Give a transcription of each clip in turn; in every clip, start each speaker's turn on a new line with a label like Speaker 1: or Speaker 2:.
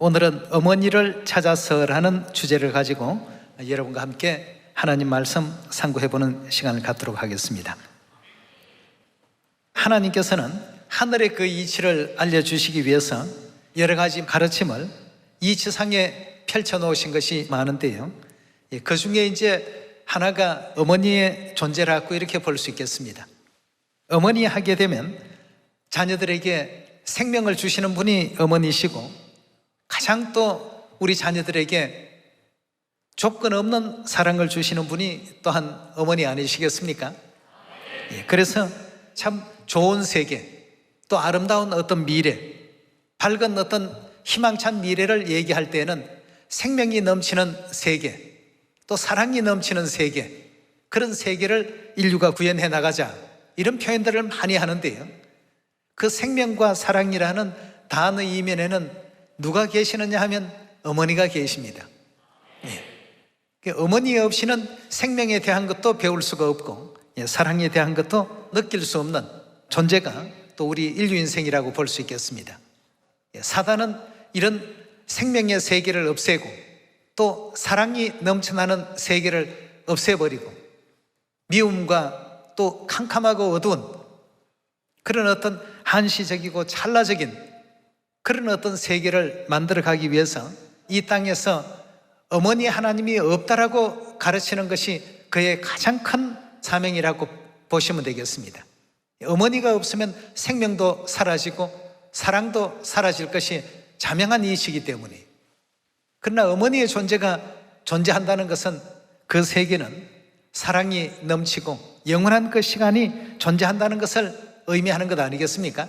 Speaker 1: 오늘은 어머니를 찾아서라는 주제를 가지고 여러분과 함께 하나님 말씀 상고해보는 시간을 갖도록 하겠습니다. 하나님께서는 하늘의 그 이치를 알려주시기 위해서 여러 가지 가르침을 이치상에 펼쳐놓으신 것이 많은데요, 그 중에 이제 하나가 어머니의 존재라고 이렇게 볼 수 있겠습니다. 어머니 하게 되면 자녀들에게 생명을 주시는 분이 어머니시고, 가장 또 우리 자녀들에게 조건 없는 사랑을 주시는 분이 또한 어머니 아니시겠습니까? 그래서 참 좋은 세계, 또 아름다운 어떤 미래, 밝은 어떤 희망찬 미래를 얘기할 때에는 생명이 넘치는 세계, 또 사랑이 넘치는 세계, 그런 세계를 인류가 구현해 나가자, 이런 표현들을 많이 하는데요, 그 생명과 사랑이라는 단어 이면에는 누가 계시느냐 하면 어머니가 계십니다. 어머니 없이는 생명에 대한 것도 배울 수가 없고, 사랑에 대한 것도 느낄 수 없는 존재가 또 우리 인류 인생이라고 볼 수 있겠습니다. 사단은 이런 생명의 세계를 없애고 또 사랑이 넘쳐나는 세계를 없애버리고 미움과 또 캄캄하고 어두운 그런 어떤 한시적이고 찰나적인 그런 어떤 세계를 만들어가기 위해서 이 땅에서 어머니 하나님이 없다라고 가르치는 것이 그의 가장 큰 사명이라고 보시면 되겠습니다. 어머니가 없으면 생명도 사라지고 사랑도 사라질 것이 자명한 이치이기 때문에, 그러나 어머니의 존재가 존재한다는 것은 그 세계는 사랑이 넘치고 영원한 그 시간이 존재한다는 것을 의미하는 것 아니겠습니까?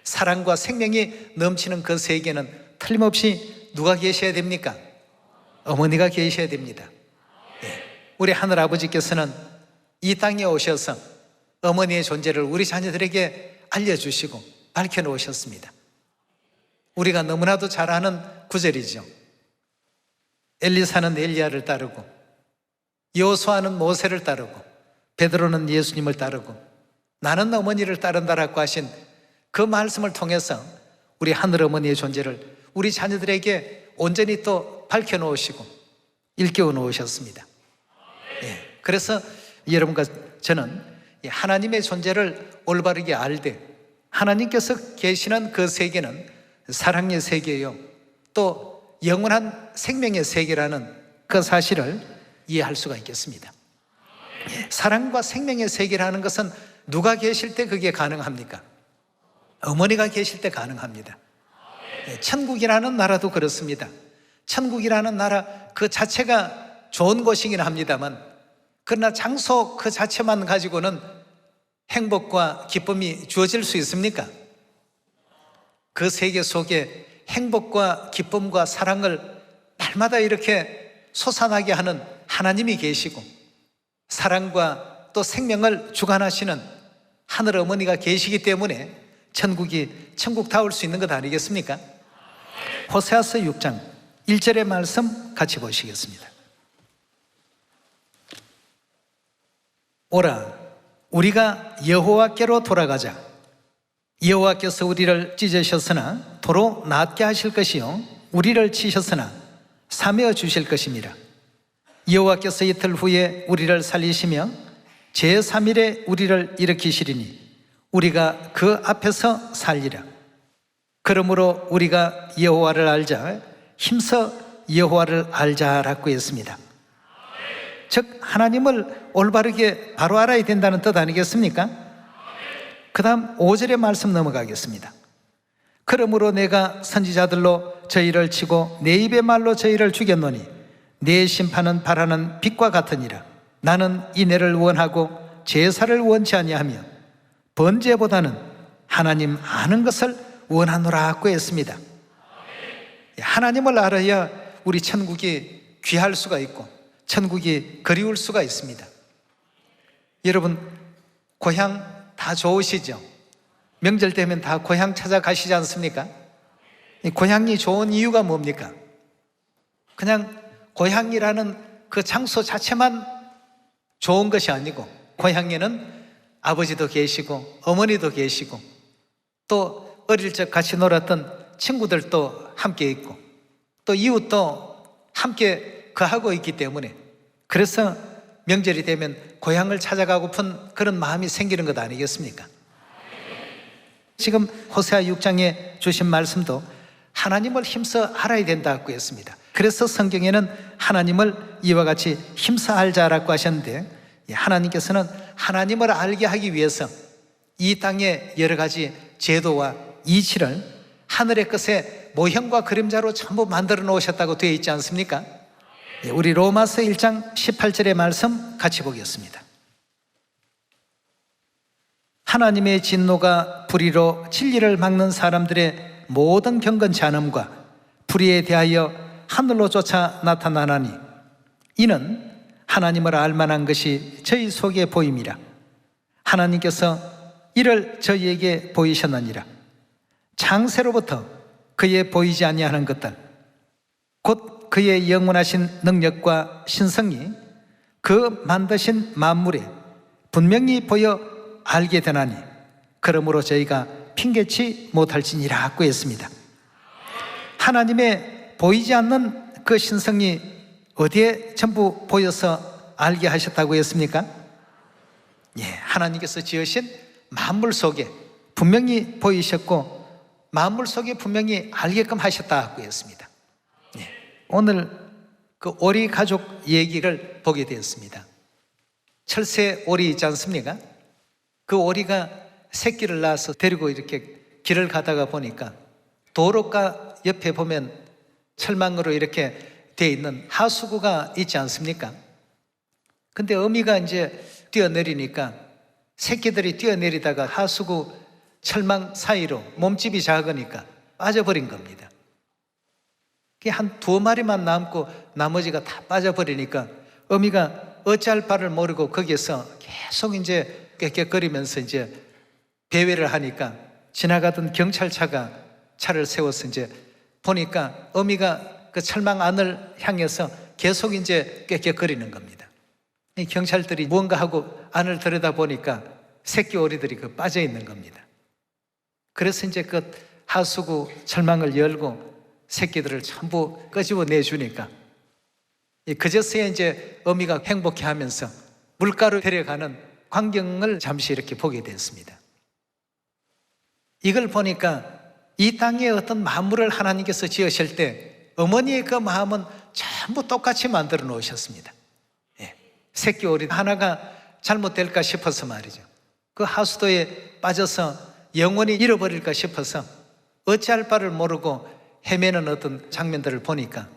Speaker 1: 사랑과 생명이 넘치는 그 세계는 틀림없이 누가 계셔야 됩니까? 어머니가 계셔야 됩니다. 우리 하늘아버지께서는 이 땅에 오셔서 어머니의 존재를 우리 자녀들에게 알려주시고 밝혀놓으셨습니다. 우리가 너무나도 잘 아는 구절이죠. 엘리사는 엘리야를 따르고 여호수아는 모세를 따르고 베드로는 예수님을 따르고 나는 어머니를 따른다라고 하신 그 말씀을 통해서 우리 하늘어머니의 존재를 우리 자녀들에게 온전히 또 밝혀놓으시고 일깨워 놓으셨습니다. 그래서 여러분과 저는 하나님의 존재를 올바르게 알되 하나님께서 계시는 그 세계는 사랑의 세계예요, 또 영원한 생명의 세계라는 그 사실을 이해할 수가 있겠습니다. 사랑과 생명의 세계라는 것은 누가 계실 때 그게 가능합니까? 어머니가 계실 때 가능합니다. 천국이라는 나라도 그렇습니다. 천국이라는 나라 그 자체가 좋은 곳이긴 합니다만, 그러나 장소 그 자체만 가지고는 행복과 기쁨이 주어질 수 있습니까? 그 세계 속에 행복과 기쁨과 사랑을 날마다 이렇게 솟아나게 하는 하나님이 계시고, 사랑과 또 생명을 주관하시는 하늘 어머니가 계시기 때문에 천국이 천국다울 수 있는 것 아니겠습니까? 호세아서 6장 1절의 말씀 같이 보시겠습니다. 오라, 우리가 여호와께로 돌아가자. 여호와께서 우리를 찢으셨으나 도로 낫게 하실 것이요 우리를 치셨으나 사며 주실 것입니다. 여호와께서 이틀 후에 우리를 살리시며 제3일에 우리를 일으키시리니 우리가 그 앞에서 살리라. 그러므로 우리가 여호와를 알자, 힘써 여호와를 알자라고 했습니다. 즉 하나님을 올바르게 바로 알아야 된다는 뜻 아니겠습니까? 그 다음 5절의 말씀 넘어가겠습니다. 그러므로 내가 선지자들로 저희를 치고 내 입의 말로 저희를 죽였노니 내 심판은 바라는 빛과 같으니라. 나는 인애를 원하고 제사를 원치 아니하며 번제보다는 하나님 아는 것을 원하노라고 했습니다. 하나님을 알아야 우리 천국이 귀할 수가 있고 천국이 그리울 수가 있습니다. 여러분 고향 다 좋으시죠? 명절 되면 다 고향 찾아가시지 않습니까? 이 고향이 좋은 이유가 뭡니까? 그냥 고향이라는 그 장소 자체만 좋은 것이 아니고 고향에는 아버지도 계시고 어머니도 계시고 또 어릴 적 같이 놀았던 친구들도 함께 있고 또 이웃도 함께 거하고 있기 때문에 그래서 명절이 되면 고향을 찾아가고픈 그런 마음이 생기는 것 아니겠습니까? 지금 호세아 6장에 주신 말씀도 하나님을 힘써 알아야 된다고 했습니다. 그래서 성경에는 하나님을 이와 같이 힘써 알자라고 하셨는데 하나님께서는 하나님을 알게 하기 위해서 이 땅에 여러 가지 제도와 이치를 하늘의 것에 모형과 그림자로 전부 만들어 놓으셨다고 되어 있지 않습니까? 우리 로마서 1장 18절의 말씀 같이 보겠습니다. 하나님의 진노가 불의로 진리를 막는 사람들의 모든 경건치 않음과 불의에 대하여 하늘로 쫓아 나타나나니 이는 하나님을 알만한 것이 저희 속에 보임이라. 하나님께서 이를 저희에게 보이셨느니라. 창세로부터 그의 보이지 아니하는 것들 곧 그의 영원하신 능력과 신성이 그 만드신 만물에 분명히 보여 알게 되나니 그러므로 저희가 핑계치 못할지니라고 했습니다. 하나님의 보이지 않는 그 신성이 어디에 전부 보여서 알게 하셨다고 했습니까? 하나님께서 지으신 만물 속에 분명히 보이셨고 만물 속에 분명히 알게끔 하셨다고 했습니다. 오늘 그 오리 가족 얘기를 보게 되었습니다. 철새 오리 있지 않습니까? 그 오리가 새끼를 낳아서 데리고 이렇게 길을 가다가 보니까 도로가 옆에 보면 철망으로 이렇게 되어 있는 하수구가 있지 않습니까? 근데 어미가 이제 뛰어내리니까 새끼들이 뛰어내리다가 하수구 철망 사이로 몸집이 작으니까 빠져버린 겁니다. 한 2마리만 남고 나머지가 다 빠져버리니까 어미가 어찌할 바를 모르고 거기에서 계속 이제 꾀꾀거리면서 이제 배회를 하니까 지나가던 경찰차가 차를 세워서 이제 보니까 어미가 그 철망 안을 향해서 계속 이제 꾀꾀거리는 겁니다. 이 경찰들이 무언가 하고 안을 들여다 보니까 새끼 오리들이 그 빠져 있는 겁니다. 그래서 이제 그 하수구 철망을 열고 새끼들을 전부 끄집어 내주니까 그제서야 이제 어미가 행복해 하면서 물가로 데려가는 광경을 잠시 이렇게 보게 됐습니다. 이걸 보니까 이 땅에 어떤 만물을 하나님께서 지으실 때 어머니의 그 마음은 전부 똑같이 만들어 놓으셨습니다. 새끼 오리 하나가 잘못될까 싶어서 말이죠. 그 하수도에 빠져서 영원히 잃어버릴까 싶어서 어찌할 바를 모르고 헤매는 어떤 장면들을 보니까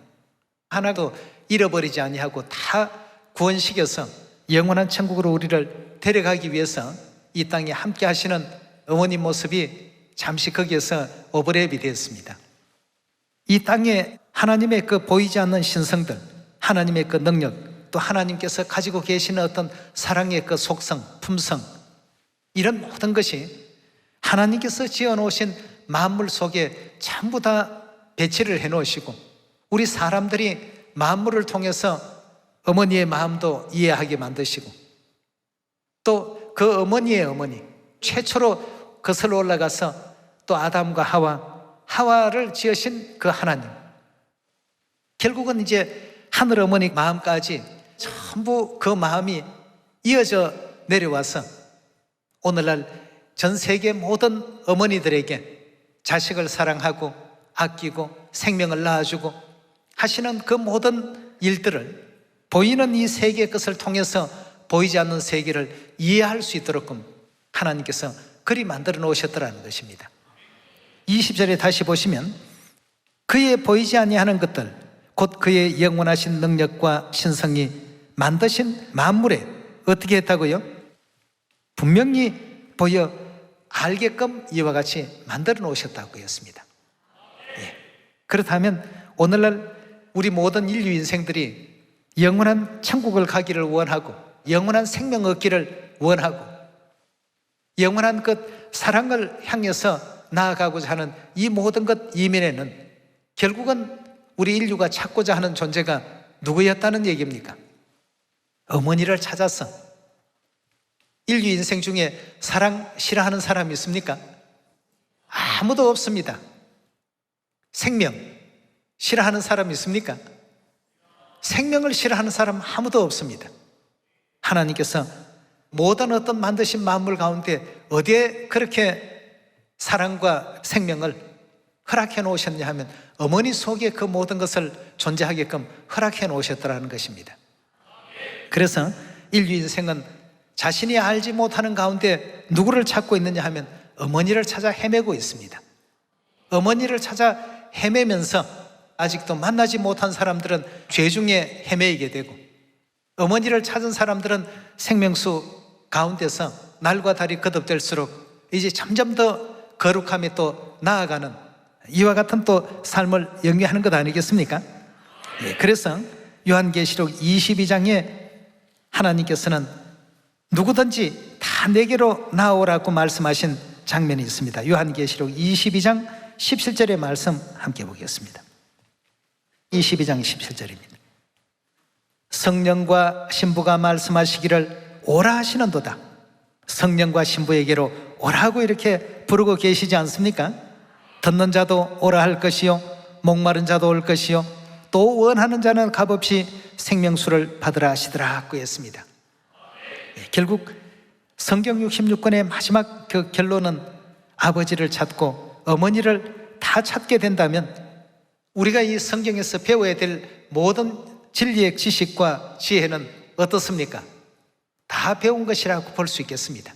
Speaker 1: 하나도 잃어버리지 아니하고 다 구원시켜서 영원한 천국으로 우리를 데려가기 위해서 이 땅에 함께 하시는 어머님 모습이 잠시 거기에서 오버랩이 됐습니다. 이 땅에 하나님의 그 보이지 않는 신성들, 하나님의 그 능력, 또 하나님께서 가지고 계시는 어떤 사랑의 그 속성, 품성, 이런 모든 것이 하나님께서 지어놓으신 만물 속에 전부 다 배치를 해놓으시고 우리 사람들이 만물을 통해서 어머니의 마음도 이해하게 만드시고 또 그 어머니의 어머니 최초로 거슬러 올라가서 또 아담과 하와를 지으신 그 하나님, 결국은 이제 하늘 어머니 마음까지 전부 그 마음이 이어져 내려와서 오늘날 전 세계 모든 어머니들에게 자식을 사랑하고 아끼고 생명을 낳아주고 하시는 그 모든 일들을 보이는 이 세계의 것을 통해서 보이지 않는 세계를 이해할 수 있도록 하나님께서 그리 만들어 놓으셨더라는 것입니다. 20절에 다시 보시면 그의 보이지 아니하는 것들 곧 그의 영원하신 능력과 신성이 만드신 만물에 어떻게 했다고요? 분명히 보여 알게끔 이와 같이 만들어 놓으셨다고 했습니다. 그렇다면 오늘날 우리 모든 인류 인생들이 영원한 천국을 가기를 원하고 영원한 생명 얻기를 원하고 영원한 그 사랑을 향해서 나아가고자 하는 이 모든 것 이면에는 결국은 우리 인류가 찾고자 하는 존재가 누구였다는 얘기입니까? 어머니를 찾아서. 인류 인생 중에 사랑 싫어하는 사람이 있습니까? 아무도 없습니다. 생명 싫어하는 사람 있습니까? 생명을 싫어하는 사람 아무도 없습니다. 하나님께서 모든 어떤 만드신 만물 가운데 어디에 그렇게 사랑과 생명을 허락해 놓으셨냐 하면 어머니 속에 그 모든 것을 존재하게끔 허락해 놓으셨다는 것입니다. 그래서 인류 인생은 자신이 알지 못하는 가운데 누구를 찾고 있느냐 하면 어머니를 찾아 헤매고 있습니다. 어머니를 찾아 헤매면서 아직도 만나지 못한 사람들은 죄 중에 헤매이게 되고, 어머니를 찾은 사람들은 생명수 가운데서 날과 달이 거듭될수록 이제 점점 더 거룩함이 또 나아가는 이와 같은 또 삶을 영위하는 것 아니겠습니까? 그래서 요한계시록 22장에 하나님께서는 누구든지 다 내게로 나오라고 말씀하신 장면이 있습니다. 요한계시록 22장 17절의 말씀 함께 보겠습니다. 22장 17절입니다. 성령과 신부가 말씀하시기를 오라 하시는도다. 성령과 신부에게로 오라고 이렇게 부르고 계시지 않습니까? 듣는 자도 오라 할 것이요, 목마른 자도 올 것이요, 또 원하는 자는 값없이 생명수를 받으라 하시더라고 했습니다. 결국 성경 66권의 마지막 그 결론은 아버지를 찾고 어머니를 다 찾게 된다면 우리가 이 성경에서 배워야 될 모든 진리의 지식과 지혜는 어떻습니까? 다 배운 것이라고 볼 수 있겠습니다.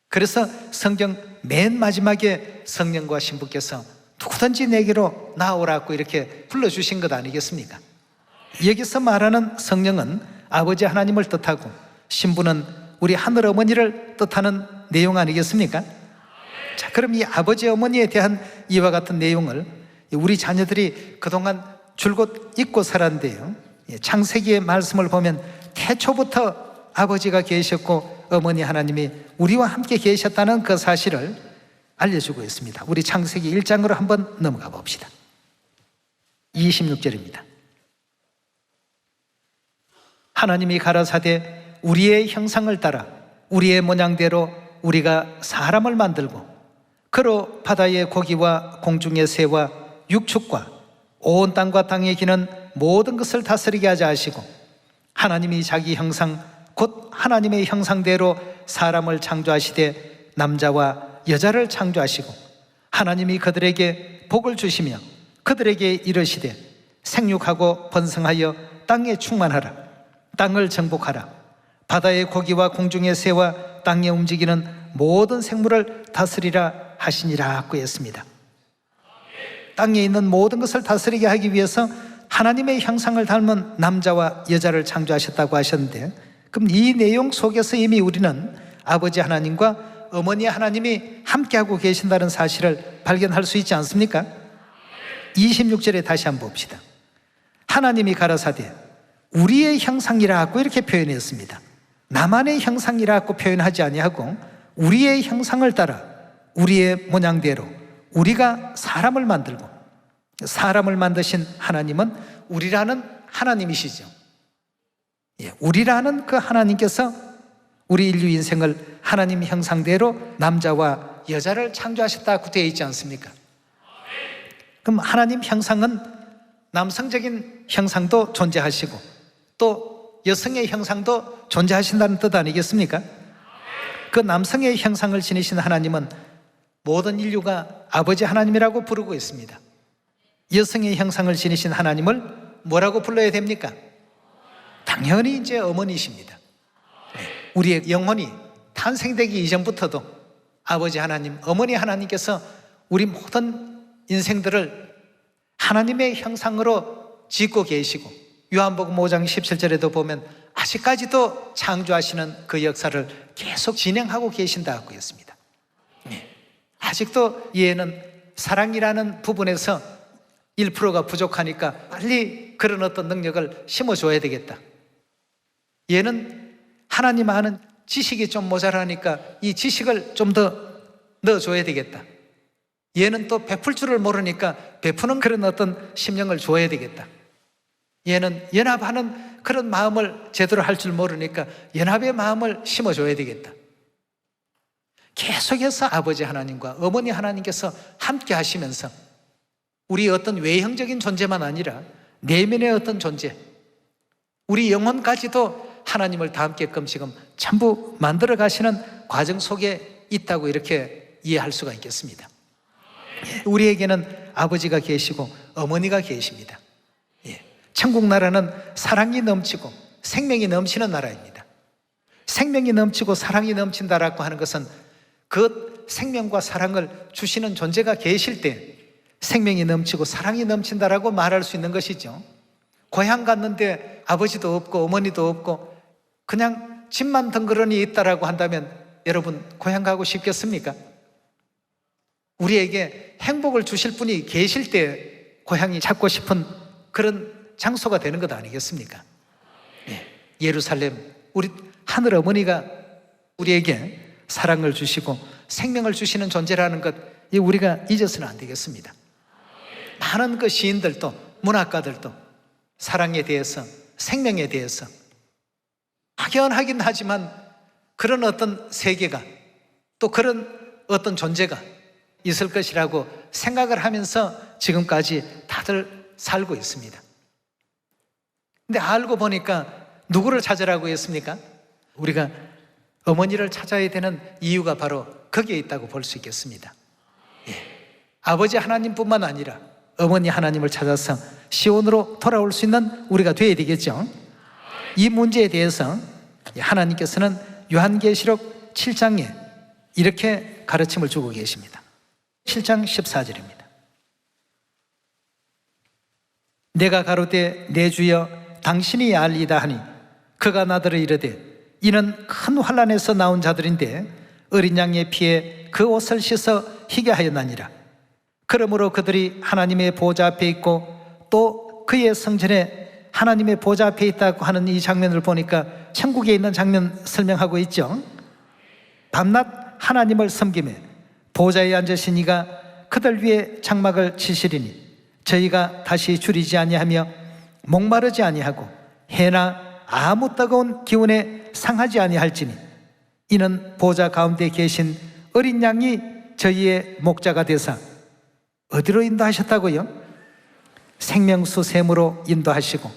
Speaker 1: 그래서 성경 맨 마지막에 성령과 신부께서 누구든지 내게로 나오라고 이렇게 불러주신 것 아니겠습니까? 여기서 말하는 성령은 아버지 하나님을 뜻하고 신부는 우리 하늘 어머니를 뜻하는 내용 아니겠습니까? 자, 그럼 이 아버지 어머니에 대한 이와 같은 내용을 우리 자녀들이 그동안 줄곧 잊고 살았는데요, 창세기의 말씀을 보면 태초부터 아버지가 계셨고 어머니 하나님이 우리와 함께 계셨다는 그 사실을 알려주고 있습니다. 우리 창세기 1장으로 한번 넘어가 봅시다. 26절입니다. 하나님이 가라사대 우리의 형상을 따라 우리의 모양대로 우리가 사람을 만들고 그로 바다의 고기와 공중의 새와 육축과 온 땅과 땅에 기는 모든 것을 다스리게 하자 하시고, 하나님이 자기 형상 곧 하나님의 형상대로 사람을 창조하시되 남자와 여자를 창조하시고 하나님이 그들에게 복을 주시며 그들에게 이르시되 생육하고 번성하여 땅에 충만하라. 땅을 정복하라. 바다의 고기와 공중의 새와 땅에 움직이는 모든 생물을 다스리라 하시니라고 했습니다. 땅에 있는 모든 것을 다스리게 하기 위해서 하나님의 형상을 닮은 남자와 여자를 창조하셨다고 하셨는데, 그럼 이 내용 속에서 이미 우리는 아버지 하나님과 어머니 하나님이 함께하고 계신다는 사실을 발견할 수 있지 않습니까? 26절에 다시 한번 봅시다. 하나님이 가라사대 우리의 형상이라고 이렇게 표현했습니다. 나만의 형상이라고 표현하지 아니하고 우리의 형상을 따라 우리의 모양대로 우리가 사람을 만들고, 사람을 만드신 하나님은 우리라는 하나님이시죠. 우리라는 그 하나님께서 우리 인류 인생을 하나님 형상대로 남자와 여자를 창조하셨다고 되어 있지 않습니까? 그럼 하나님 형상은 남성적인 형상도 존재하시고 또 여성의 형상도 존재하신다는 뜻 아니겠습니까? 그 남성의 형상을 지니신 하나님은 모든 인류가 아버지 하나님이라고 부르고 있습니다. 여성의 형상을 지니신 하나님을 뭐라고 불러야 됩니까? 당연히 이제 어머니십니다. 우리의 영혼이 탄생되기 이전부터도 아버지 하나님, 어머니 하나님께서 우리 모든 인생들을 하나님의 형상으로 짓고 계시고, 요한복음 5장 17절에도 보면 아직까지도 창조하시는 그 역사를 계속 진행하고 계신다고 했습니다. 아직도 얘는 사랑이라는 부분에서 1%가 부족하니까 빨리 그런 어떤 능력을 심어줘야 되겠다. 얘는 하나님 아는 지식이 좀 모자라니까 이 지식을 좀 더 넣어줘야 되겠다. 얘는 또 베풀 줄을 모르니까 베푸는 그런 어떤 심령을 줘야 되겠다. 얘는 연합하는 그런 마음을 제대로 할 줄 모르니까 연합의 마음을 심어줘야 되겠다. 계속해서 아버지 하나님과 어머니 하나님께서 함께 하시면서 우리 어떤 외형적인 존재만 아니라 내면의 어떤 존재, 우리 영혼까지도 하나님을 닮게끔 지금 전부 만들어 가시는 과정 속에 있다고 이렇게 이해할 수가 있겠습니다. 우리에게는 아버지가 계시고 어머니가 계십니다. 천국 나라는 사랑이 넘치고 생명이 넘치는 나라입니다. 생명이 넘치고 사랑이 넘친다라고 하는 것은 그 생명과 사랑을 주시는 존재가 계실 때 생명이 넘치고 사랑이 넘친다라고 말할 수 있는 것이죠. 고향 갔는데 아버지도 없고 어머니도 없고 그냥 집만 덩그러니 있다라고 한다면 여러분 고향 가고 싶겠습니까? 우리에게 행복을 주실 분이 계실 때 고향이 찾고 싶은 그런 장소가 되는 것 아니겠습니까? 예루살렘, 우리 하늘 어머니가 우리에게 사랑을 주시고 생명을 주시는 존재라는 것, 우리가 잊어서는 안 되겠습니다. 많은 그 시인들도 문학가들도 사랑에 대해서, 생명에 대해서 막연하긴 하지만 그런 어떤 세계가, 또 그런 어떤 존재가 있을 것이라고 생각을 하면서 지금까지 다들 살고 있습니다. 근데 알고 보니까 누구를 찾으라고 했습니까? 우리가 어머니를 찾아야 되는 이유가 바로 거기에 있다고 볼 수 있겠습니다. 아버지 하나님뿐만 아니라 어머니 하나님을 찾아서 시온으로 돌아올 수 있는 우리가 되어야 되겠죠. 이 문제에 대해서 하나님께서는 요한계시록 7장에 이렇게 가르침을 주고 계십니다. 7장 14절입니다. 내가 가로되 내 주여 당신이 알리다 하니 그가 나더러 이르되 이는 큰 환난에서 나온 자들인데 어린 양의 피에 그 옷을 씻어 희게 하였나니라. 그러므로 그들이 하나님의 보좌 앞에 있고 또 그의 성전에 하나님의 보좌 앞에 있다고 하는 이 장면을 보니까 천국에 있는 장면 설명하고 있죠. 밤낮 하나님을 섬기며 보좌에 앉으신 이가 그들 위에 장막을 치시리니 저희가 다시 줄이지 아니하며 목마르지 아니하고 해나 아무 뜨거운 기운에 상하지 아니할지니 이는 보좌 가운데 계신 어린 양이 저희의 목자가 되사 어디로 인도하셨다고요? 생명수 샘으로 인도하시고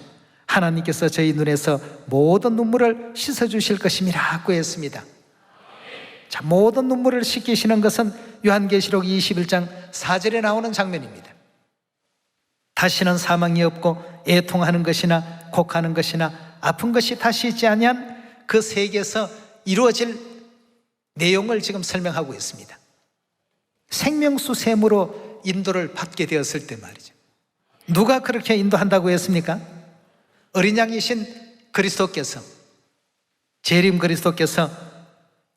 Speaker 1: 하나님께서 저희 눈에서 모든 눈물을 씻어주실 것임이라고 했습니다. 자, 모든 눈물을 씻기시는 것은 요한계시록 21장 4절에 나오는 장면입니다. 다시는 사망이 없고 애통하는 것이나 곡하는 것이나 아픈 것이 다시 있지 아니한 그 세계에서 이루어질 내용을 지금 설명하고 있습니다. 생명수 샘으로 인도를 받게 되었을 때 말이죠. 누가 그렇게 인도한다고 했습니까? 어린 양이신 그리스도께서, 재림 그리스도께서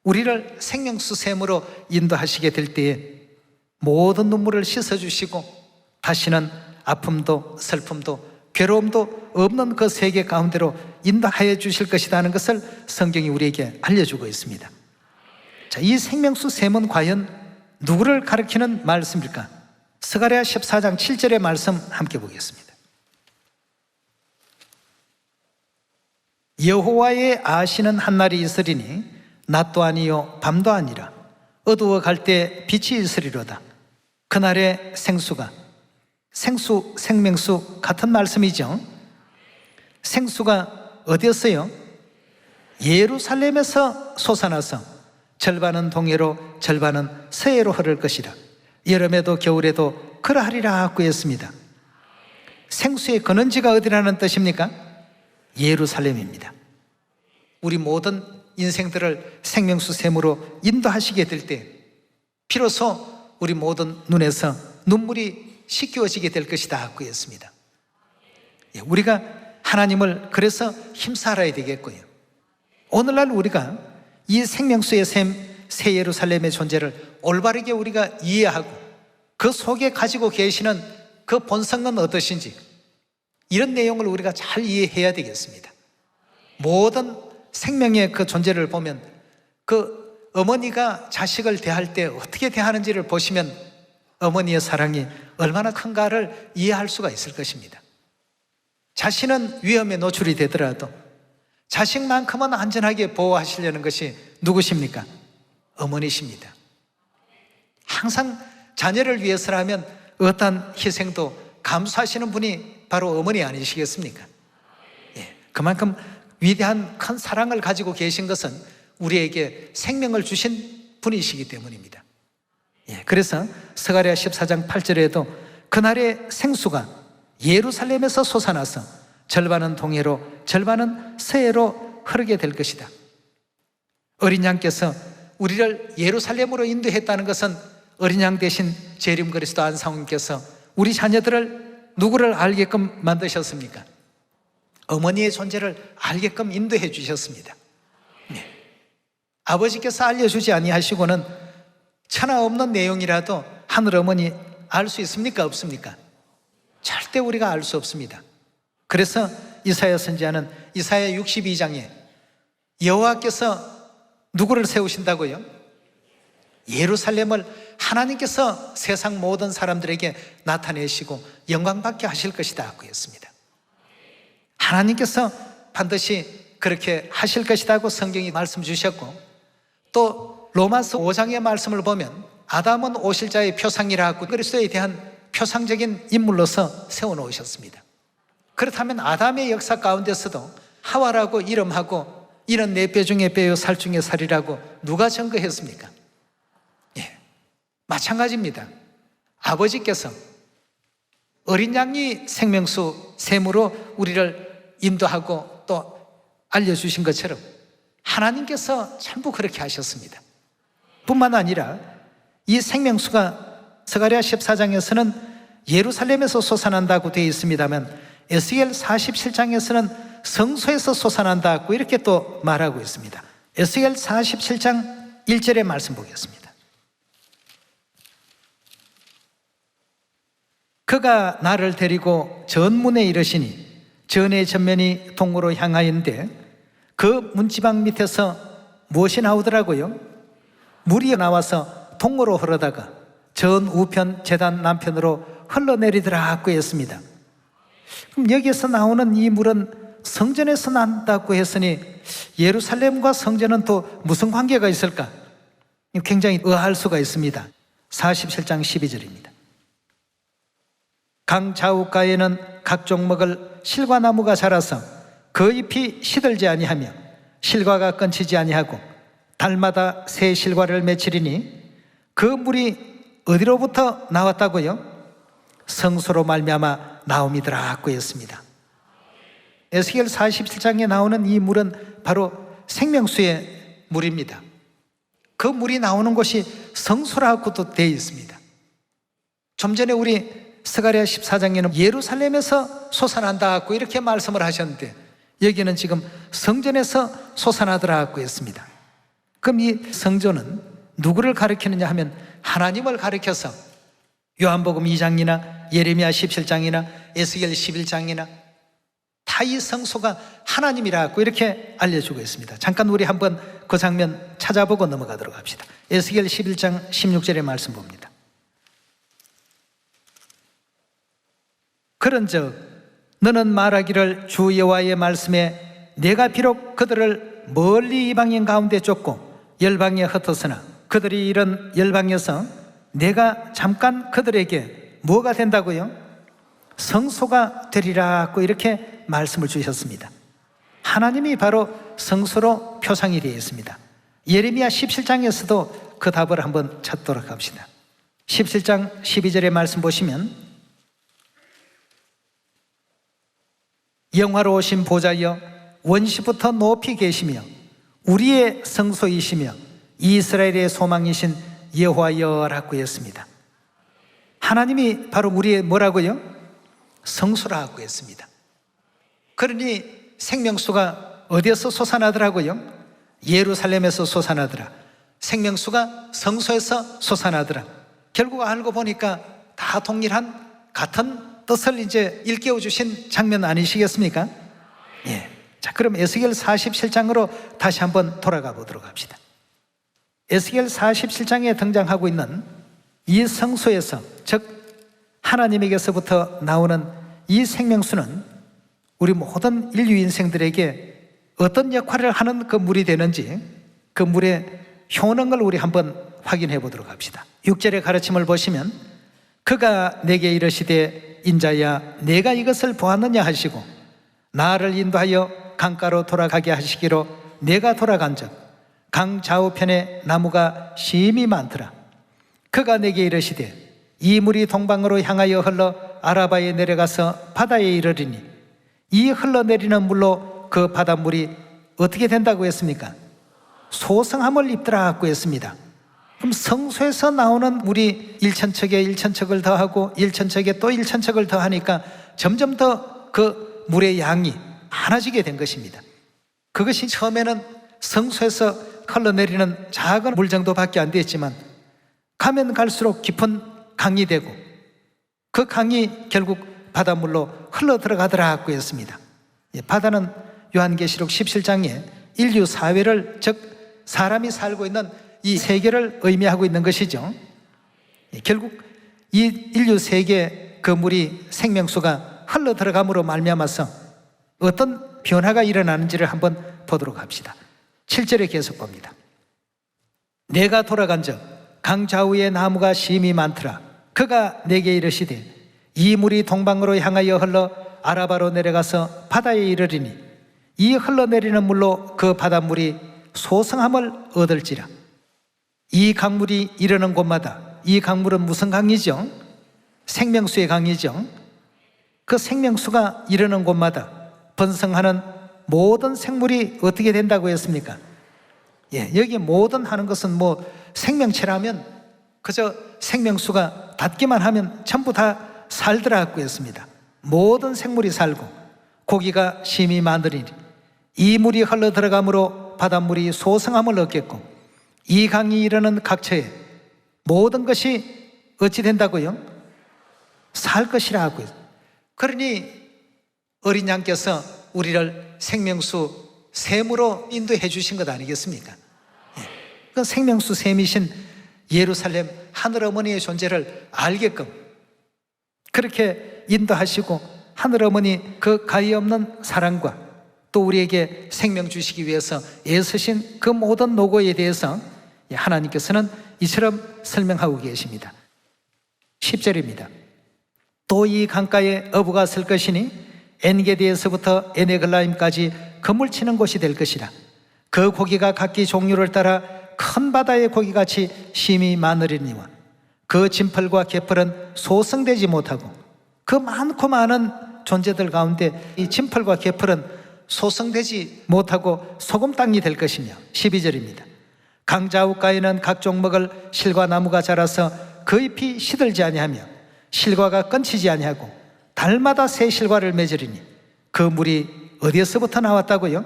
Speaker 1: 우리를 생명수 샘으로 인도하시게 될 때에 모든 눈물을 씻어주시고 다시는 아픔도 슬픔도 괴로움도 없는 그 세계 가운데로 인도하여 주실 것이다 하는 것을 성경이 우리에게 알려주고 있습니다. 자, 이 생명수 샘은 과연 누구를 가리키는 말씀일까? 스가랴 14장 7절의 말씀 함께 보겠습니다. 여호와의 아시는 한날이 있으리니 낮도 아니요 밤도 아니라 어두워 갈 때 빛이 있으리로다. 그날의 생수가, 생수, 생명수 같은 말씀이죠. 생수가 어디였어요? 예루살렘에서 솟아나서 절반은 동해로 절반은 서해로 흐를 것이라. 여름에도 겨울에도 그러하리라고 했습니다. 생수의 근원지가 어디라는 뜻입니까? 예루살렘입니다. 우리 모든 인생들을 생명수 샘으로 인도하시게 될 때 비로소 우리 모든 눈에서 눈물이 씻겨지게 될 것이다 고 했습니다. 우리가 하나님을 그래서 힘써 알아야 되겠고요. 오늘날 우리가 이 생명수의 샘, 새 예루살렘의 존재를 올바르게 우리가 이해하고 그 속에 가지고 계시는 그 본성은 어떠신지 이런 내용을 우리가 잘 이해해야 되겠습니다. 모든 생명의 그 존재를 보면 그 어머니가 자식을 대할 때 어떻게 대하는지를 보시면 어머니의 사랑이 얼마나 큰가를 이해할 수가 있을 것입니다. 자신은 위험에 노출이 되더라도 자식만큼은 안전하게 보호하시려는 것이 누구십니까? 어머니십니다. 항상 자녀를 위해서라면 어떠한 희생도 감수하시는 분이 바로 어머니 아니시겠습니까? 예, 그만큼 위대한 큰 사랑을 가지고 계신 것은 우리에게 생명을 주신 분이시기 때문입니다. 예, 그래서 스가랴 14장 8절에도 그날의 생수가 예루살렘에서 솟아나서 절반은 동해로 절반은 서해로 흐르게 될 것이다. 어린 양께서 우리를 예루살렘으로 인도했다는 것은 어린 양 대신 재림 그리스도 안상훈께서 우리 자녀들을 누구를 알게끔 만드셨습니까? 어머니의 존재를 알게끔 인도해 주셨습니다. 네. 아버지께서 알려주지 아니하시고는 천하 없는 내용이라도 하늘 어머니 알 수 있습니까? 없습니까? 절대 우리가 알 수 없습니다. 그래서 이사야 선지자는 이사야 62장에 여호와께서 누구를 세우신다고요? 예루살렘을 하나님께서 세상 모든 사람들에게 나타내시고 영광받게 하실 것이다 고 했습니다. 하나님께서 반드시 그렇게 하실 것이라고 성경이 말씀 주셨고, 또 로마서 5장의 말씀을 보면 아담은 오실자의 표상이라고 그리스도에 대한 표상적인 인물로서 세워놓으셨습니다. 그렇다면 아담의 역사 가운데서도 하와라고 이름하고 이는 내 뼈 중에 뼈요 살 중에 살이라고 누가 증거했습니까? 예, 마찬가지입니다. 아버지께서 어린 양이 생명수 샘으로 우리를 인도하고 또 알려주신 것처럼 하나님께서 전부 그렇게 하셨습니다. 뿐만 아니라 이 생명수가 스가랴 14장에서는 예루살렘에서 솟아난다고 되어 있습니다만 에스겔 47장에서는 성소에서 솟아난다고 이렇게 또 말하고 있습니다. 에스겔 47장 1절의 말씀 보겠습니다. 그가 나를 데리고 전문에 이르시니 전의 전면이 동으로 향하였는데 그 문지방 밑에서 무엇이 나오더라고요? 물이 나와서 동으로 흐르다가 전 우편 제단 남편으로 흘러내리더라고 했습니다. 그럼 여기에서 나오는 이 물은 성전에서 난다고 했으니 예루살렘과 성전은 또 무슨 관계가 있을까? 굉장히 의아할 수가 있습니다. 47장 12절입니다. 강 좌우가에는 각종 먹을 실과나무가 자라서 그 잎이 시들지 아니하며 실과가 끊치지 아니하고 달마다 새 실과를 맺히리니 그 물이 어디로부터 나왔다고요? 성소로 말미암아 나옴이더라고 했습니다. 에스겔 47장에 나오는 이 물은 바로 생명수의 물입니다. 그 물이 나오는 곳이 성소라고도 되어 있습니다. 좀 전에 우리 스가랴 14장에는 예루살렘에서 솟아난다고 이렇게 말씀을 하셨는데 여기는 지금 성전에서 솟아나더라고 했습니다. 그럼 이 성전은 누구를 가리키느냐 하면 하나님을 가리켜서 요한복음 2장이나 예레미야 17장이나 에스겔 11장이나 다 이 성소가 하나님이라고 이렇게 알려주고 있습니다. 잠깐 우리 한번 그 장면 찾아보고 넘어가도록 합시다. 에스겔 11장 16절의 말씀 봅니다. 그런즉 너는 말하기를 주 여호와의 말씀에 내가 비록 그들을 멀리 이방인 가운데 쫓고 열방에 흩었으나 그들이 이런 열방에서 내가 잠깐 그들에게 뭐가 된다고요? 성소가 되리라고 이렇게 말씀을 주셨습니다. 하나님이 바로 성소로 표상이 되어 있습니다. 예레미야 17장에서도 그 답을 한번 찾도록 합시다. 17장 12절의 말씀 보시면 영화로우신 보좌여 원시부터 높이 계시며 우리의 성소이시며 이스라엘의 소망이신 여호와여라고 했습니다. 하나님이 바로 우리의 뭐라고요? 성소라고 했습니다. 그러니 생명수가 어디에서 솟아나더라고요? 예루살렘에서 솟아나더라. 생명수가 성소에서 솟아나더라. 결국 알고 보니까 다 동일한 같은 뜻을 이제 일깨워 주신 장면 아니시겠습니까? 예. 자, 그럼 에스겔 47장으로 다시 한번 돌아가 보도록 합시다. 에스겔 47장에 등장하고 있는 이 성소에서, 즉 하나님에게서부터 나오는 이 생명수는 우리 모든 인류 인생들에게 어떤 역할을 하는 그 물이 되는지 그 물의 효능을 우리 한번 확인해 보도록 합시다. 6절의 가르침을 보시면 그가 내게 이르시되 인자야 내가 이것을 보았느냐 하시고 나를 인도하여 강가로 돌아가게 하시기로 내가 돌아간즉 강 좌우편에 나무가 심히 많더라. 그가 내게 이르시되 이 물이 동방으로 향하여 흘러 아라바에 내려가서 바다에 이르리니 이 흘러내리는 물로 그 바닷물이 어떻게 된다고 했습니까? 소성함을 입더라고 했습니다. 그럼 성소에서 나오는 물이 1천척에 1천척을 더하고 1천척에 또 1천척을 더하니까 점점 더 그 물의 양이 많아지게 된 것입니다. 그것이 처음에는 성소에서 흘러내리는 작은 물 정도밖에 안 됐지만 가면 갈수록 깊은 강이 되고 그 강이 결국 바닷물로 흘러 들어가더라고 했습니다. 바다는 요한계시록 17장에 인류 사회를, 즉 사람이 살고 있는 이 세계를 의미하고 있는 것이죠. 결국 이 인류 세계 그 물이 생명수가 흘러 들어감으로 말미암아서 어떤 변화가 일어나는지를 한번 보도록 합시다. 7절에 계속 봅니다. 내가 돌아간즉 강 좌우에 나무가 심히 많더라. 그가 내게 이르시되 이 물이 동방으로 향하여 흘러 아라바로 내려가서 바다에 이르리니 이 흘러내리는 물로 그 바닷물이 소성함을 얻을지라. 이 강물이 이르는 곳마다, 이 강물은 무슨 강이죠? 생명수의 강이죠. 그 생명수가 이르는 곳마다 번성하는 모든 생물이 어떻게 된다고 했습니까? 여기 모든 하는 것은 뭐 생명체라면 그저 생명수가 닿기만 하면 전부 다 살더라고 했습니다. 모든 생물이 살고 고기가 심히 많으리니 이 물이 흘러 들어감으로 바닷물이 소성함을 얻겠고 이 강이 이르는 각처에 모든 것이 어찌 된다고요? 살 것이라고 했어요. 그러니 어린 양께서 우리를 생명수 샘으로 인도해 주신 것 아니겠습니까? 그 생명수 샘이신 예루살렘 하늘어머니의 존재를 알게끔 그렇게 인도하시고 하늘어머니 그 가히 없는 사랑과 또 우리에게 생명 주시기 위해서 애쓰신 그 모든 노고에 대해서 하나님께서는 이처럼 설명하고 계십니다. 10절입니다. 또 이 강가에 어부가 설 것이니 엔게디에서부터 에네글라임까지 그물치는 곳이 될 것이라. 그 고기가 각기 종류를 따라 큰 바다의 고기같이 심히 많으리니와 그 진펄과 개펄은 소성되지 못하고 그 많고 많은 존재들 가운데 이 진펄과 개펄은 소성되지 못하고 소금 땅이 될 것이며 12절입니다. 강 좌우가에는 각종 먹을 실과 나무가 자라서 그 잎이 시들지 아니하며 실과가 끊치지 아니하고 달마다 새 실과를 맺으리니 그 물이 어디에서부터 나왔다고요?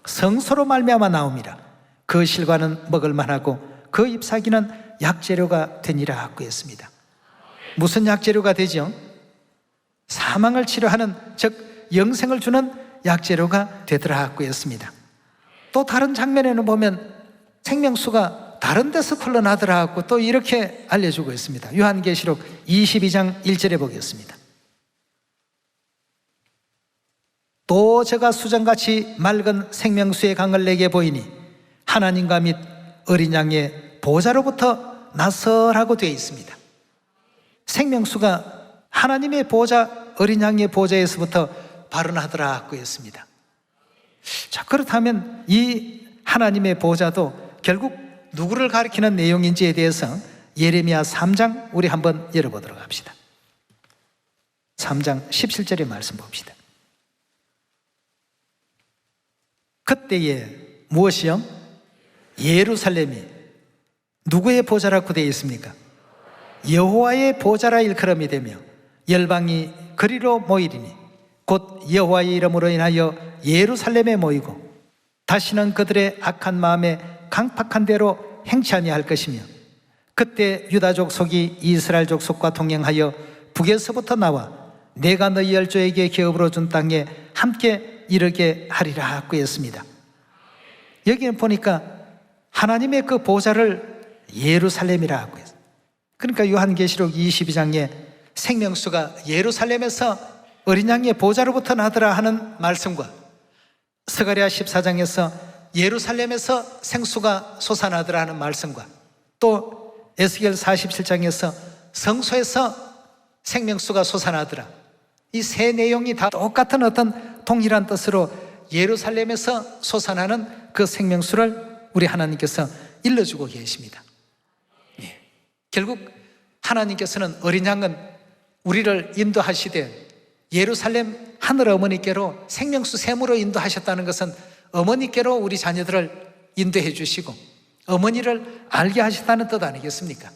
Speaker 1: 성소로 말미암아 나옵니다. 그 실과는 먹을 만하고 그 잎사귀는 약재료가 되니라 하고 했습니다. 무슨 약재료가 되죠? 사망을 치료하는, 즉 영생을 주는 약재료가 되더라 하고 했습니다. 또 다른 장면에는 보면 생명수가 다른 데서 흘러나더라 하고 또 이렇게 알려주고 있습니다. 요한계시록 22장 1절에 보겠습니다. 또 저가 수정같이 맑은 생명수의 강을 내게 보이니 하나님과 및 어린 양의 보좌로부터 나서라고 되어 있습니다. 생명수가 하나님의 보좌, 어린 양의 보좌에서부터 발원하더라 하고 했습니다. 자, 그렇다면 이 하나님의 보좌도 결국 누구를 가리키는 내용인지에 대해서 예레미야 3장 우리 한번 열어보도록 합시다. 3장 17절의 말씀 봅시다. 그때에 무엇이요? 예루살렘이 누구의 보좌라고 되어 있습니까? 여호와의 보좌라 일컬음이 되며 열방이 그리로 모이리니 곧 여호와의 이름으로 인하여 예루살렘에 모이고 다시는 그들의 악한 마음에 강팍한 대로 행치 아니할 것이며 그때 유다족 속이 이스라엘 족속과 동행하여 북에서부터 나와 내가 너희 열조에게 기업으로 준 땅에 함께 이르게 하리라 하고 했습니다. 여기는 보니까 하나님의 그 보좌를 예루살렘이라 하고 했어요. 그러니까 요한계시록 22장에 생명수가 예루살렘에서 어린 양의 보좌로부터 나더라 하는 말씀과 스가랴 14장에서 예루살렘에서 생수가 솟아나더라 하는 말씀과 또 에스겔 47장에서 성소에서 생명수가 솟아나더라. 이 세 내용이 다 똑같은 어떤 동일한 뜻으로 예루살렘에서 솟아나는 그 생명수를 우리 하나님께서 일러주고 계십니다. 예. 결국 하나님께서는 어린 양은 우리를 인도하시되 예루살렘 하늘 어머니께로 생명수 샘으로 인도하셨다는 것은 어머니께로 우리 자녀들을 인도해 주시고 어머니를 알게 하셨다는 뜻 아니겠습니까?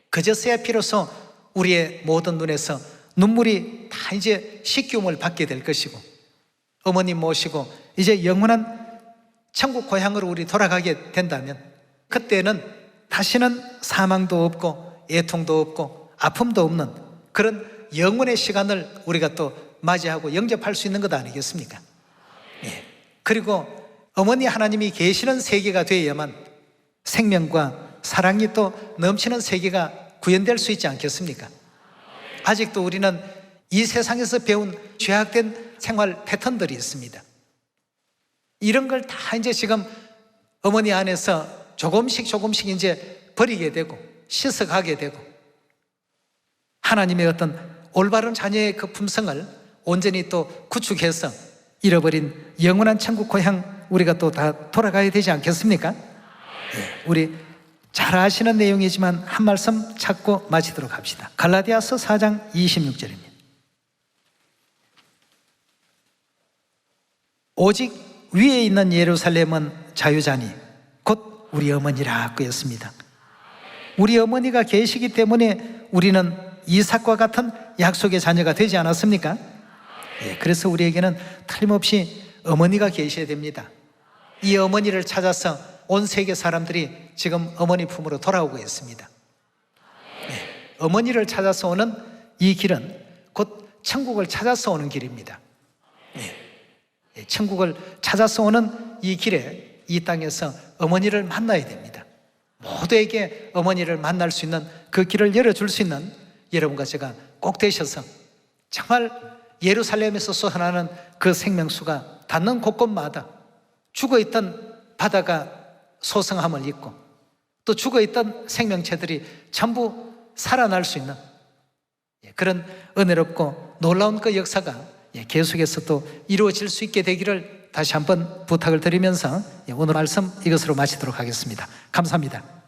Speaker 1: 그제서야 비로소 우리의 모든 눈에서 눈물이 다 이제 씻기움을 받게 될 것이고 어머님 모시고 이제 영원한 천국 고향으로 우리 돌아가게 된다면 그때는 다시는 사망도 없고 애통도 없고 아픔도 없는 그런 영원의 시간을 우리가 또 맞이하고 영접할 수 있는 것 아니겠습니까? 예. 그리고 어머니 하나님이 계시는 세계가 되어야만 생명과 사랑이 또 넘치는 세계가 구현될 수 있지 않겠습니까? 아직도 우리는 이 세상에서 배운 죄악된 생활 패턴들이 있습니다. 이런 걸 다 이제 지금 어머니 안에서 조금씩 이제 버리게 되고 씻어가게 되고 하나님의 어떤 올바른 자녀의 그 품성을 온전히 또 구축해서 잃어버린 영원한 천국 고향 우리가 또 다 돌아가야 되지 않겠습니까? 네, 우리 잘 아시는 내용이지만 한 말씀 찾고 마치도록 합시다. 갈라디아서 4장 26절입니다. 오직 위에 있는 예루살렘은 자유자니 곧 우리 어머니라 하였습니다. 우리 어머니가 계시기 때문에 우리는 이삭과 같은 약속의 자녀가 되지 않았습니까? 예, 그래서 우리에게는 틀림없이 어머니가 계셔야 됩니다. 이 어머니를 찾아서 온 세계 사람들이 지금 어머니 품으로 돌아오고 있습니다. 예, 어머니를 찾아서 오는 이 길은 곧 천국을 찾아서 오는 길입니다. 예, 천국을 찾아서 오는 이 길에 이 땅에서 어머니를 만나야 됩니다. 모두에게 어머니를 만날 수 있는 그 길을 열어줄 수 있는 여러분과 제가 꼭 되셔서 정말 예루살렘에서 솟아나는 그 생명수가 닿는 곳곳마다 죽어있던 바다가 소성함을 입고 또 죽어있던 생명체들이 전부 살아날 수 있는 그런 은혜롭고 놀라운 그 역사가 계속해서 또 이루어질 수 있게 되기를 다시 한번 부탁을 드리면서 오늘 말씀 이것으로 마치도록 하겠습니다. 감사합니다.